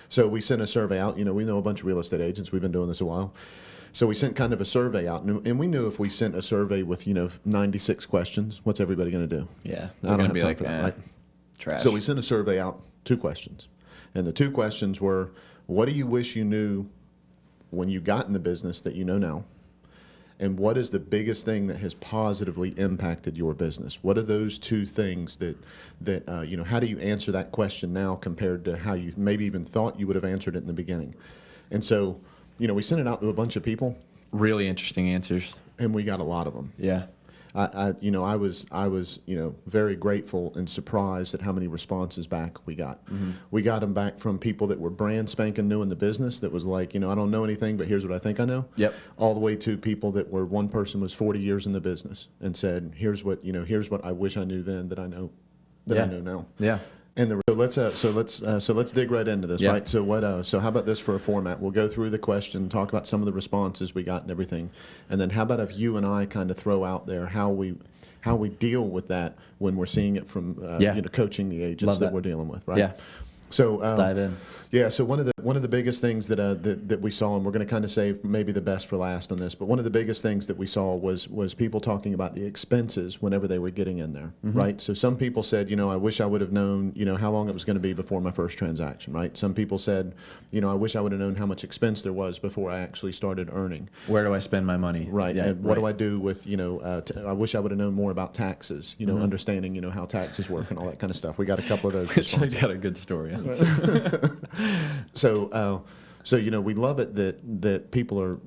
So we sent a survey out. We know a bunch of real estate agents. We've been doing this a while. So we sent kind of a survey out, and we knew if we sent a survey with 96 questions, what's everybody going to do? Yeah, I don't gonna have be time like, for that, right? Trash. So we sent a survey out, 2 questions, and the 2 questions were, what do you wish you knew when you got in the business that you know now? And what is the biggest thing that has positively impacted your business? What are those 2 things that how do you answer that question now compared to how you maybe even thought you would have answered it in the beginning? And so, we sent it out to a bunch of people, Really interesting answers. and we got a lot of them. Yeah. I was very grateful and surprised at how many responses back we got. Mm-hmm. We got them back from people that were brand spanking new in the business that was like, I don't know anything, but here's what I think I know. Yep. All the way to people that were, one person was 40 years in the business and said, here's what I wish I knew then that I know I know now. Yeah. And let's dig right into this, Yeah. right? So how about this for a format? We'll go through the question, talk about some of the responses we got and everything, and then how about if you and I kind of throw out there how we deal with that when we're seeing it from coaching the agents Love that that. we're dealing with, right? Yeah. So Let's dive in. Yeah, so one of the biggest things that we saw, and we're going to kind of save maybe the best for last on this, but one of the biggest things that we saw was people talking about the expenses whenever they were getting in there, right? So some people said, I wish I would have known, how long it was going to be before my first transaction, right? Some people said, I wish I would have known how much expense there was before I actually started earning. Where do I spend my money? Right, Yeah, and what do I do with, I wish I would have known more about taxes, understanding, how taxes work and all that kind of stuff. We got a couple of those I responses. got a good story on it. So we love it that people are,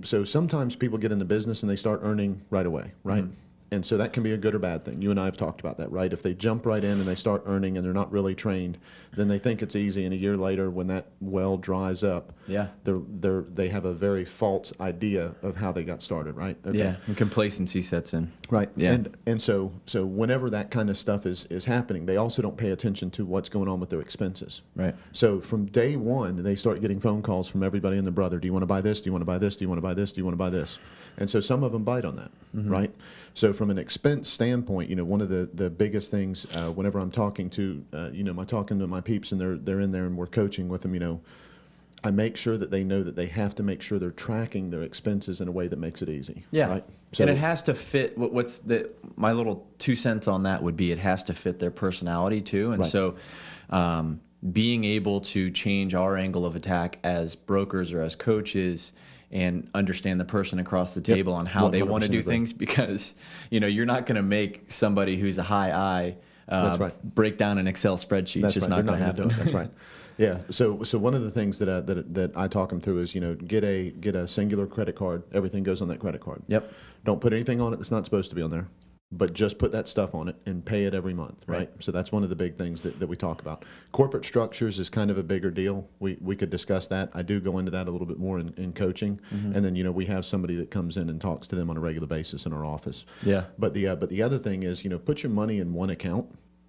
so sometimes people get in the business and they start earning right away, right? Mm-hmm. And so that can be a good or bad thing. You and I have talked about that, right? If they jump right in and they start earning and they're not really trained, then they think it's easy. And a year later, when that well dries up, Yeah. they have a very false idea of how they got started, right? Okay. Yeah. And complacency sets in. Right. Yeah. And so whenever that kind of stuff is happening, they also don't pay attention to what's going on with their expenses. Right. So from day one, they start getting phone calls from everybody and their brother. Do you want to buy this? Do you want to buy this? Do you want to buy this? Do you want to buy this? And so some of them bite on that, right? So from an expense standpoint, one of the biggest things whenever I'm talking to, talking to my peeps and they're in there and we're coaching with them, I make sure that they know that they have to make sure they're tracking their expenses in a way that makes it easy. Yeah. Right. So, and it has to fit. My little 2 cents on that would be it has to fit their personality too. And Right. so being able to change our angle of attack as brokers or as coaches and understand the person across the table on how they want to do agree. things, because you're not going to make somebody who's a high I That's right. break down an Excel spreadsheet. That's It's just right. not going to They're happen. do it. That's right. Yeah. So one of the things that I talk them through is get a singular credit card. Everything goes on that credit card. Yep. Don't put anything on it that's not supposed to be on there, but just put that stuff on it and pay it every month. Right. So that's one of the big things that we talk about. Corporate structures is kind of a bigger deal. We could discuss that. I do go into that a little bit more in coaching, and then we have somebody that comes in and talks to them on a regular basis in our office. Yeah. But the other thing is put your money in one account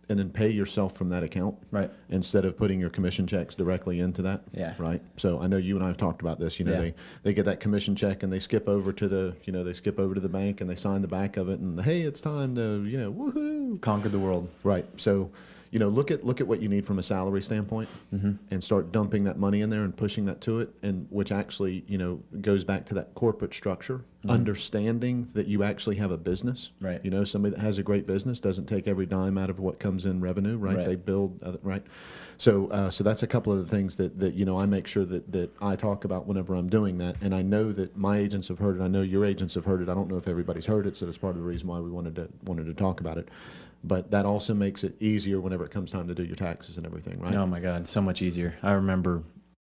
and then pay yourself from that account, Right. instead of putting your commission checks directly into that. Yeah. Right. So I know you and I have talked about this. Yeah. They get that commission check and they skip over to the bank and they sign the back of it and hey, it's time to woohoo. Conquer the world. Right. So look at what you need from a salary standpoint, and start dumping that money in there and pushing that to it, and which actually goes back to that corporate structure, understanding that you actually have a business. Right. Somebody that has a great business doesn't take every dime out of what comes in revenue. Right. Right. They build. Right. So that's a couple of the things that I make sure that I talk about whenever I'm doing that, and I know that my agents have heard it. I know your agents have heard it. I don't know if everybody's heard it, so that's part of the reason why we wanted to talk about it. But that also makes it easier whenever it comes time to do your taxes and everything, right? Oh my God, so much easier. I remember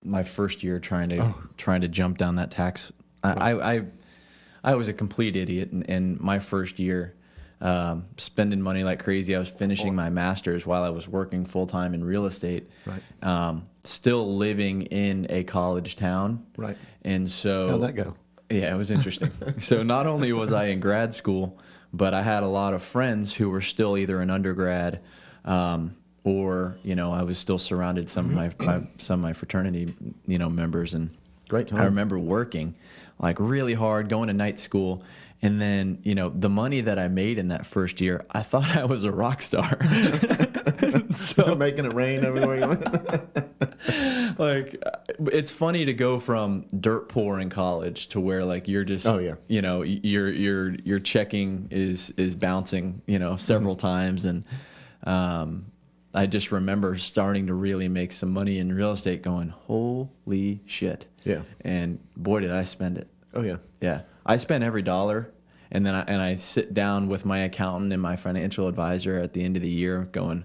my first year trying to jump down that tax. I was a complete idiot in my first year, spending money like crazy. I was finishing my master's while I was working full time in real estate. Right. Still living in a college town. Right. And so How'd that go? Yeah, it was interesting. So not only was I in grad school, but I had a lot of friends who were still either in undergrad, or I was still surrounded some of my fraternity members, and Great time. I remember working like really hard, going to night school, and then the money that I made in that first year, I thought I was a rock star. So making it rain everywhere you went. Like, it's funny to go from dirt poor in college to where like you're just, Oh, yeah. you know, your checking is bouncing, you know, several times, and I just remember starting to really make some money in real estate, going, holy shit. Yeah. And boy, did I spend it. Oh, yeah. Yeah, I spend every dollar, and then I sit down with my accountant and my financial advisor at the end of the year, going,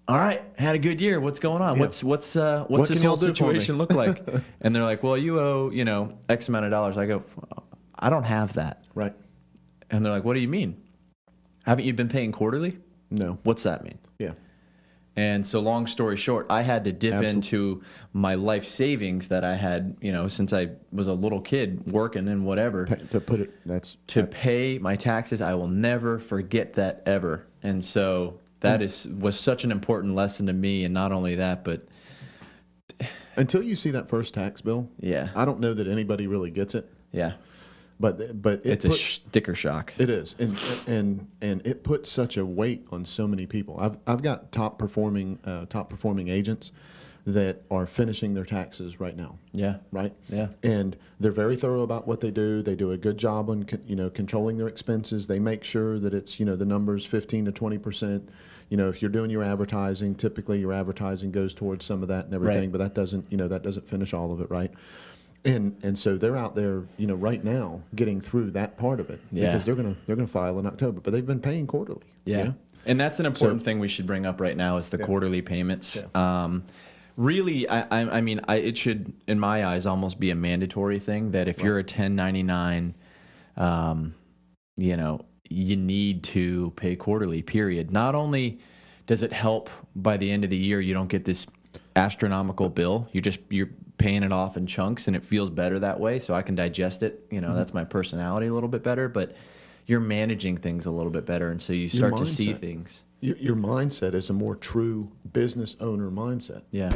"All right, had a good year. What's going on? Yeah. What's What this can whole y'all do for me?" situation look like?" And they're like, "Well, you owe X amount of dollars." I go, "I don't have that." Right. And they're like, "What do you mean? Haven't you been paying quarterly? No. What's that mean?" Yeah. And so, long story short, I had to dip into my life savings that I had, since I was a little kid working and whatever, To put it, that's to pay my taxes. I will never forget that ever. And so that was such an important lesson to me. And not only that, but until you see that first tax bill. yeah, I don't know that anybody really gets it, yeah, but it's a sticker shock. It is, and it puts such a weight on so many people. I've got top performing agents that are finishing their taxes right now. Yeah, Right. yeah, And they're very thorough about what they do. They do a good job on controlling their expenses. They make sure that it's the numbers 15 to 20%. If you're doing your advertising, typically your advertising goes towards some of that and everything, Right. but that doesn't finish all of it, right? And so they're out there, right now getting through that part of it Yeah. because they're gonna file in October, but they've been paying quarterly. yeah. And that's an important thing we should bring up right now is the quarterly payments. Really, I mean, it should, in my eyes, almost be a mandatory thing that if you're a 1099, you need to pay quarterly, period. Not only does it help by the end of the year, you don't get this astronomical bill. You're paying it off in chunks, and it feels better that way. So I can digest it. That's my personality a little bit better. But you're managing things a little bit better, and so you start to see mindset. things. Your mindset is a more true business owner mindset. Yeah.